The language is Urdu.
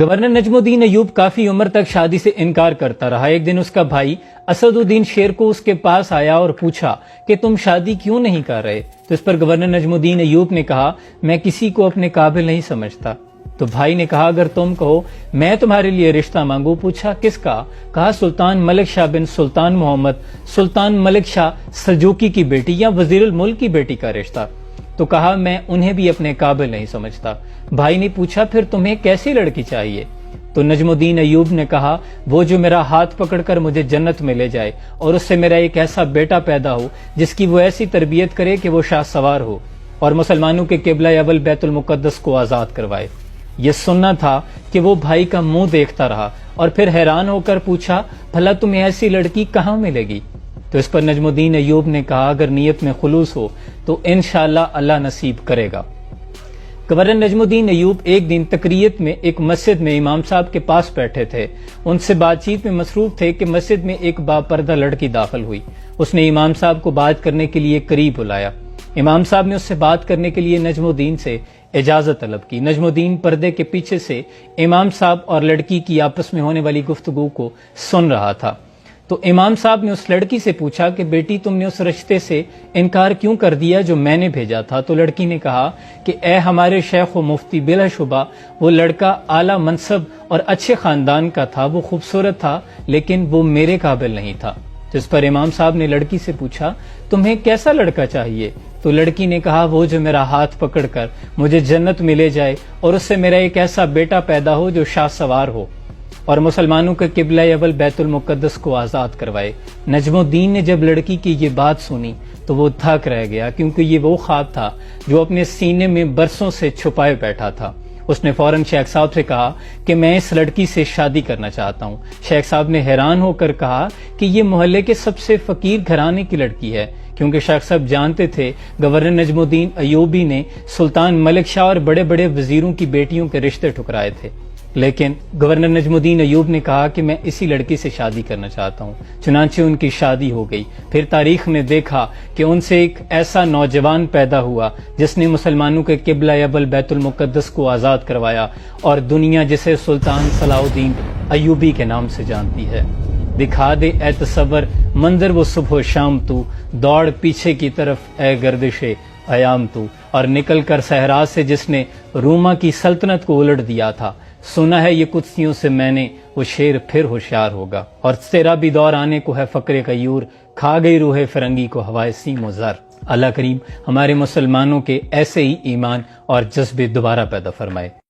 گورنر نجم الدین ایوب کافی عمر تک شادی سے انکار کرتا رہا۔ ایک دن اس کا بھائی اسد الدین شیر کو اس کے پاس آیا اور پوچھا کہ تم شادی کیوں نہیں کر رہے؟ تو اس پر گورنر نجم الدین ایوب نے کہا، میں کسی کو اپنے قابل نہیں سمجھتا۔ تو بھائی نے کہا، اگر تم کہو میں تمہارے لیے رشتہ مانگوں۔ پوچھا کس کا؟ کہا سلطان ملک شاہ بن سلطان محمد سلطان ملک شاہ سلجوقی کی بیٹی یا وزیر الملک کی بیٹی کا رشتہ۔ تو کہا میں انہیں بھی اپنے قابل نہیں سمجھتا۔ بھائی نے پوچھا پھر تمہیں کیسی لڑکی چاہیے؟ تو نجم الدین ایوب نے کہا، وہ جو میرا ہاتھ پکڑ کر مجھے جنت میں لے جائے اور اس سے میرا ایک ایسا بیٹا پیدا ہو جس کی وہ ایسی تربیت کرے کہ وہ شاہ سوار ہو اور مسلمانوں کے قبلہ اول بیت المقدس کو آزاد کروائے۔ یہ سننا تھا کہ وہ بھائی کا منہ دیکھتا رہا اور پھر حیران ہو کر پوچھا، بھلا تمہیں ایسی لڑکی کہاں ملے گی؟ تو اس پر نجم الدین ایوب نے کہا، اگر نیت میں خلوص ہو تو انشاءاللہ اللہ نصیب کرے گا۔ گورنر نجم الدین ایوب ایک دن تقریت میں ایک مسجد میں امام صاحب کے پاس بیٹھے تھے۔ ان سے بات چیت میں مصروف تھے کہ مسجد میں ایک باپردہ لڑکی داخل ہوئی۔ اس نے امام صاحب کو بات کرنے کے لیے قریب بلایا۔ امام صاحب نے اس سے بات کرنے کے لیے نجم الدین سے اجازت طلب کی۔ نجم الدین پردے کے پیچھے سے امام صاحب اور لڑکی کی آپس میں ہونے والی گفتگو کو سن رہا تھا۔ تو امام صاحب نے اس لڑکی سے پوچھا کہ بیٹی تم نے اس رشتے سے انکار کیوں کر دیا جو میں نے بھیجا تھا؟ تو لڑکی نے کہا کہ اے ہمارے شیخ و مفتی، بلا شبہ وہ لڑکا اعلیٰ منصب اور اچھے خاندان کا تھا، وہ خوبصورت تھا، لیکن وہ میرے قابل نہیں تھا۔ جس پر امام صاحب نے لڑکی سے پوچھا تمہیں کیسا لڑکا چاہیے؟ تو لڑکی نے کہا، وہ جو میرا ہاتھ پکڑ کر مجھے جنت میں لے جائے اور اس سے میرا ایک ایسا بیٹا پیدا ہو جو شاہ سوار ہو اور مسلمانوں کے قبلہ اول بیت المقدس کو آزاد کروائے۔ نجم الدین نے جب لڑکی کی یہ بات سنی تو وہ تھک رہ گیا، کیونکہ یہ وہ خواب تھا جو اپنے سینے میں برسوں سے چھپائے بیٹھا تھا۔ اس نے فوراً شیخ صاحب سے کہا کہ میں اس لڑکی سے شادی کرنا چاہتا ہوں۔ شیخ صاحب نے حیران ہو کر کہا کہ یہ محلے کے سب سے فقیر گھرانے کی لڑکی ہے، کیونکہ شیخ صاحب جانتے تھے گورنر نجم الدین ایوبی نے سلطان ملک شاہ اور بڑے بڑے وزیروں کی بیٹیوں کے رشتے ٹھکرائے تھے۔ لیکن گورنر نجم الدین ایوب نے کہا کہ میں اسی لڑکی سے شادی کرنا چاہتا ہوں۔ چنانچہ ان کی شادی ہو گئی۔ پھر تاریخ نے دیکھا کہ ان سے ایک ایسا نوجوان پیدا ہوا جس نے مسلمانوں کے قبلہ اول بیت المقدس کو آزاد کروایا اور دنیا جسے سلطان صلاح الدین ایوبی کے نام سے جانتی ہے۔ دکھا دے اے تصور منظر وہ صبح و شام تو، دوڑ پیچھے کی طرف اے گردش ایام تو، اور نکل کر صحرا سے جس نے روما کی سلطنت کو الٹ دیا تھا، سنا ہے یہ قدسیوں سے میں نے، وہ شیر پھر ہوشیار ہوگا۔ اور تیرا بھی دور آنے کو ہے فقر غیور، کھا گئی روح فرنگی کو ہوائے سیم و زر۔ اللہ کریم ہمارے مسلمانوں کے ایسے ہی ایمان اور جذبے دوبارہ پیدا فرمائے۔